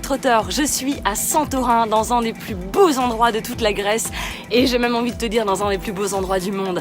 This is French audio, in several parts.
Globetrotter, je suis à Santorin, dans un des plus beaux endroits de toute la Grèce et j'ai même envie de te dire dans un des plus beaux endroits du monde.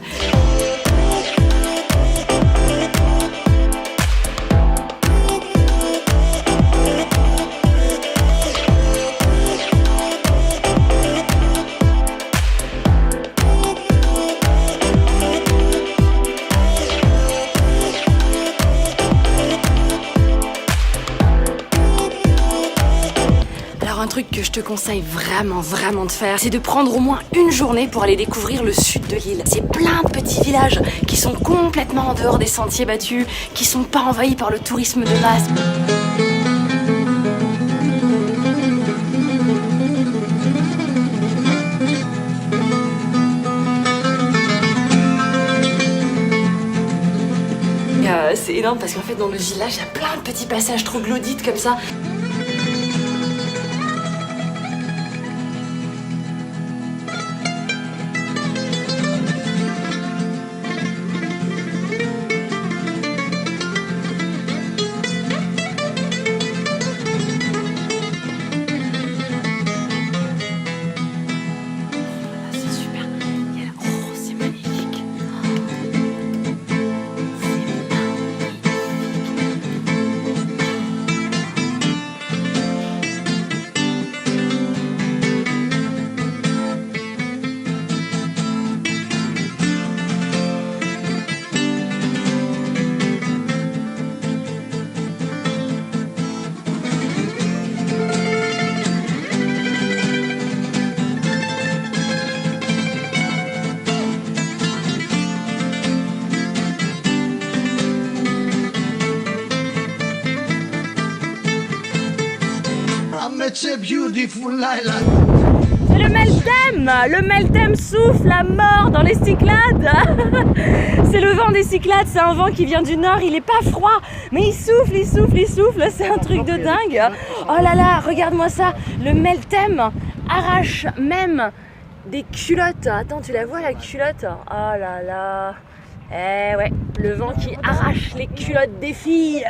Un truc que je te conseille vraiment de faire, c'est de prendre au moins une journée pour aller découvrir le sud de l'île. C'est plein de petits villages qui sont complètement en dehors des sentiers battus, qui sont pas envahis par le tourisme de masse. C'est énorme parce qu'en fait dans le village il y a plein de petits passages troglodytes comme ça. C'est le Meltem souffle la mort dans les Cyclades. C'est le vent des Cyclades, c'est un vent qui vient du nord, il est pas froid, mais il souffle, c'est un truc de dingue. Oh là là, regarde-moi ça, le Meltem arrache même des culottes. Attends, tu la vois la culotte? Oh là là. Eh ouais, le vent qui arrache les culottes des filles.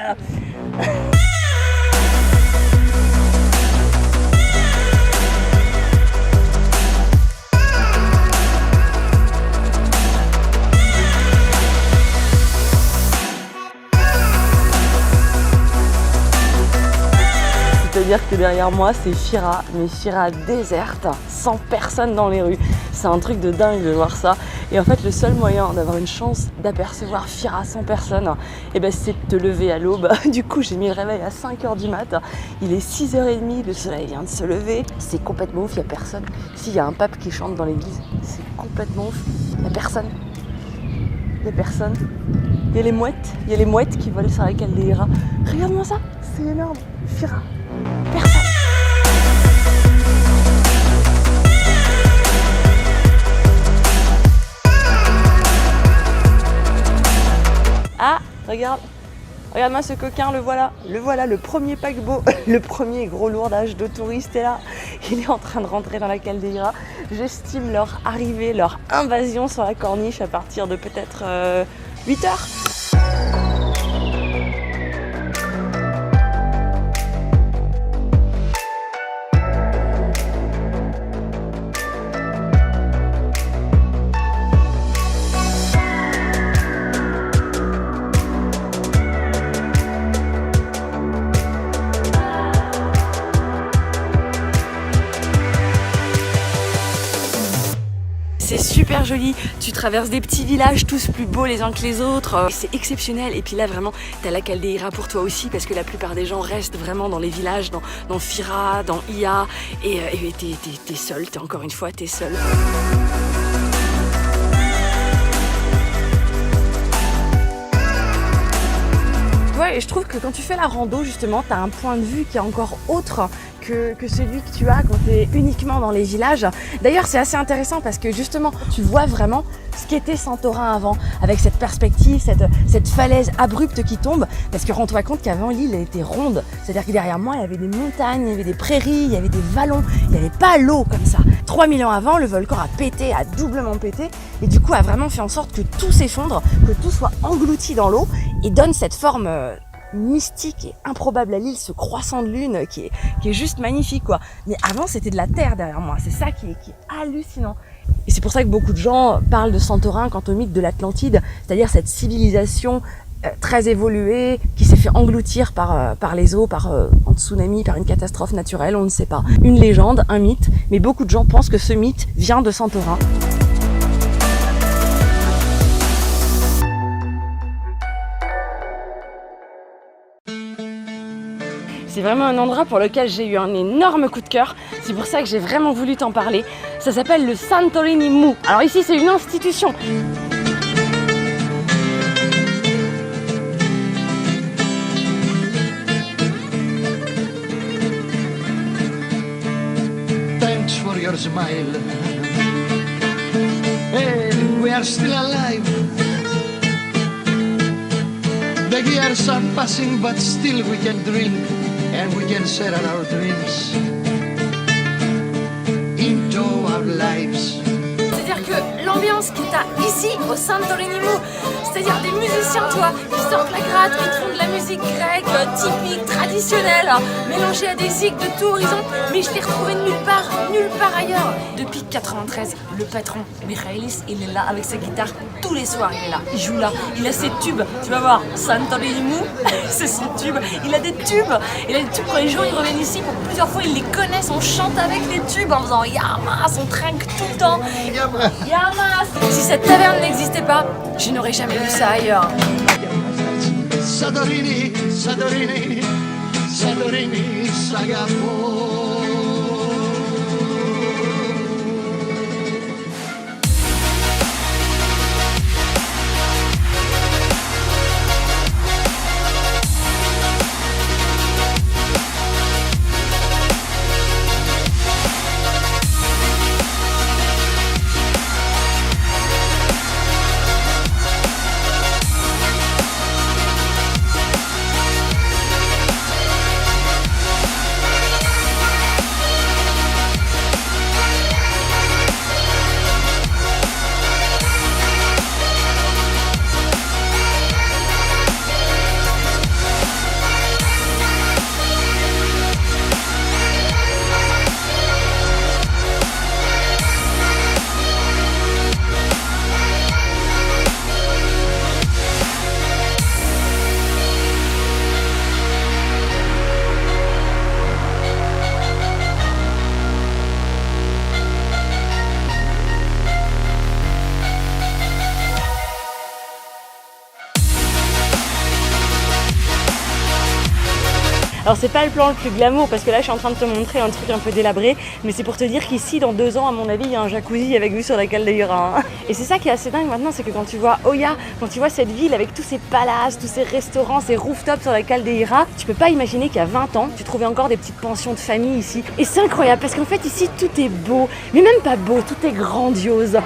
C'est-à-dire que derrière moi c'est Fira, mais Fira déserte, sans personne dans les rues. C'est un truc de dingue de voir ça. Et en fait le seul moyen d'avoir une chance d'apercevoir Fira sans personne, et ben, c'est de te lever à l'aube. Du coup j'ai mis le réveil à 5h du mat, il est 6h30, le soleil vient de se lever. C'est complètement ouf, il n'y a personne. S'il y a un pape qui chante dans l'église, c'est complètement ouf, il n'y a personne. Il n'y a personne. Il y a les mouettes qui volent sur la caldeira. Regarde-moi ça, c'est énorme. Fira. Personne. Ah, regarde-moi ce coquin, le voilà, le premier paquebot, le premier gros lourdage de touristes est là. Il est en train de rentrer dans la caldeira. J'estime leur arrivée, leur invasion sur la corniche à partir de peut-être 8h. C'est super joli, tu traverses des petits villages tous plus beaux les uns que les autres, c'est exceptionnel. Et puis là vraiment t'as la caldeira pour toi aussi parce que la plupart des gens restent vraiment dans les villages, dans Fira, dans Ia et t'es seul, encore une fois t'es seul. Ouais, et je trouve que quand tu fais la rando justement t'as un point de vue qui est encore autre que celui que tu as quand tu es uniquement dans les villages. D'ailleurs c'est assez intéressant parce que justement tu vois vraiment ce qu'était Santorin avant, avec cette perspective, cette falaise abrupte qui tombe, parce que rends-toi compte qu'avant l'île elle était ronde, c'est-à-dire que derrière moi il y avait des montagnes, il y avait des prairies, il y avait des vallons, il n'y avait pas l'eau comme ça. 3000 ans avant, le volcan a pété, a doublement pété, et du coup a vraiment fait en sorte que tout s'effondre, que tout soit englouti dans l'eau, et donne cette forme mystique et improbable à l'île, ce croissant de lune qui est juste magnifique quoi. Mais avant c'était de la terre derrière moi, c'est ça qui est hallucinant. Et c'est pour ça que beaucoup de gens parlent de Santorin quant au mythe de l'Atlantide, c'est-à-dire cette civilisation très évoluée qui s'est fait engloutir par les eaux, par un tsunami, par une catastrophe naturelle, on ne sait pas. Une légende, un mythe, mais beaucoup de gens pensent que ce mythe vient de Santorin. C'est vraiment un endroit pour lequel j'ai eu un énorme coup de cœur. C'est pour ça que j'ai vraiment voulu t'en parler. Ça s'appelle le Santorini Mou. Alors ici, c'est une institution. Thanks for your smile. Hey, we are still alive. The years are passing, but still we can drink and we can share our dreams into our lives. C'est-à-dire que l'ambiance que tu as ici au Santorini Mou, c'est-à-dire des musiciens, tu vois, qui sortent la gratte, qui te font de la musique grecque, typique, traditionnelle, mélangée à des zigs de tout horizon, mais je l'ai retrouvé nulle part ailleurs. Depuis 93, le patron, Michaelis, il est là avec sa guitare, tous les soirs il est là, il joue là, il a ses tubes, tu vas voir, Santorini Mou, c'est ses tubes, il a des tubes quand les gens ils reviennent ici, pour plusieurs fois ils les connaissent, on chante avec les tubes en faisant Yamas, on trinque tout le temps, Yamas. Si cette taverne n'existait pas, je n'aurais jamais vu ça ailleurs. Santorini, Santorini, Santorini, Sagafo. Alors c'est pas le plan le plus glamour parce que là je suis en train de te montrer un truc un peu délabré, mais c'est pour te dire qu'ici dans 2 ans à mon avis il y a un jacuzzi avec vue sur la Caldeira. Et c'est ça qui est assez dingue maintenant, c'est que quand tu vois Oia, quand tu vois cette ville avec tous ces palaces, tous ces restaurants, ces rooftops sur la Caldeira, tu peux pas imaginer qu'il y a 20 ans tu trouvais encore des petites pensions de famille ici. Et c'est incroyable parce qu'en fait ici tout est beau, mais même pas beau, tout est grandiose.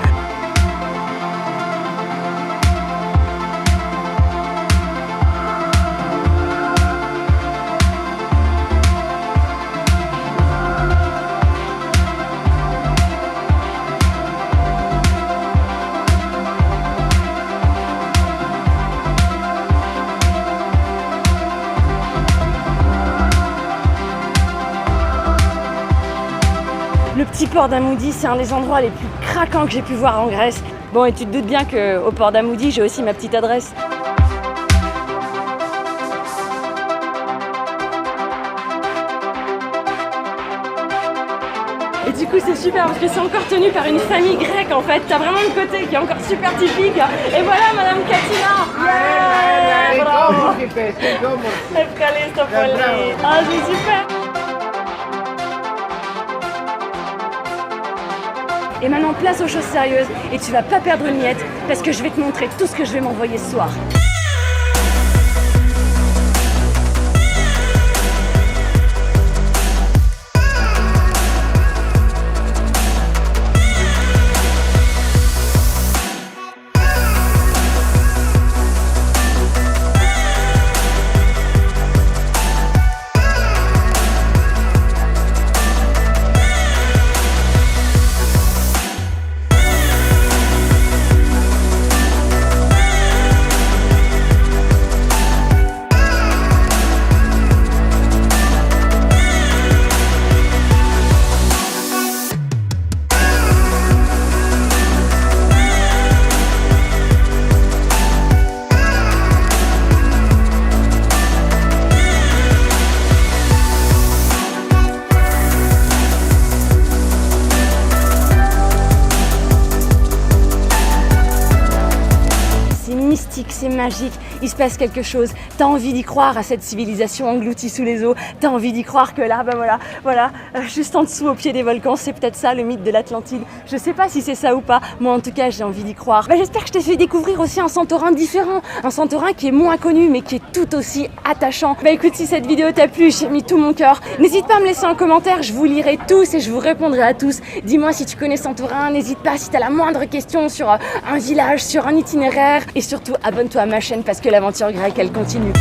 Le petit port d'Amoudi, c'est un des endroits les plus craquants que j'ai pu voir en Grèce. Bon, et tu te doutes bien qu'au port d'Amoudi, j'ai aussi ma petite adresse. Et du coup, c'est super parce que c'est encore tenu par une famille grecque en fait. T'as vraiment le côté qui est encore super typique. Et voilà, Madame Katina. Yeah, bravo. Ah, c'est super. Et maintenant, place aux choses sérieuses et tu vas pas perdre une miette parce que je vais te montrer tout ce que je vais m'envoyer ce soir. fantastique, c'est magique, il se passe quelque chose. T'as envie d'y croire à cette civilisation engloutie sous les eaux. T'as envie d'y croire que là, voilà, juste en dessous, au pied des volcans, c'est peut-être ça le mythe de l'Atlantide. Je sais pas si c'est ça ou pas. Moi, en tout cas, j'ai envie d'y croire. J'espère que je t'ai fait découvrir aussi un Santorin différent, un Santorin qui est moins connu, mais qui est tout aussi attachant. Écoute, si cette vidéo t'a plu, j'ai mis tout mon cœur. N'hésite pas à me laisser un commentaire, je vous lirai tous et je vous répondrai à tous. Dis-moi si tu connais Santorin, n'hésite pas si t'as la moindre question sur un village, sur un itinéraire. Et surtout, abonne-toi à ma chaîne parce que l'aventure grecque, elle continue.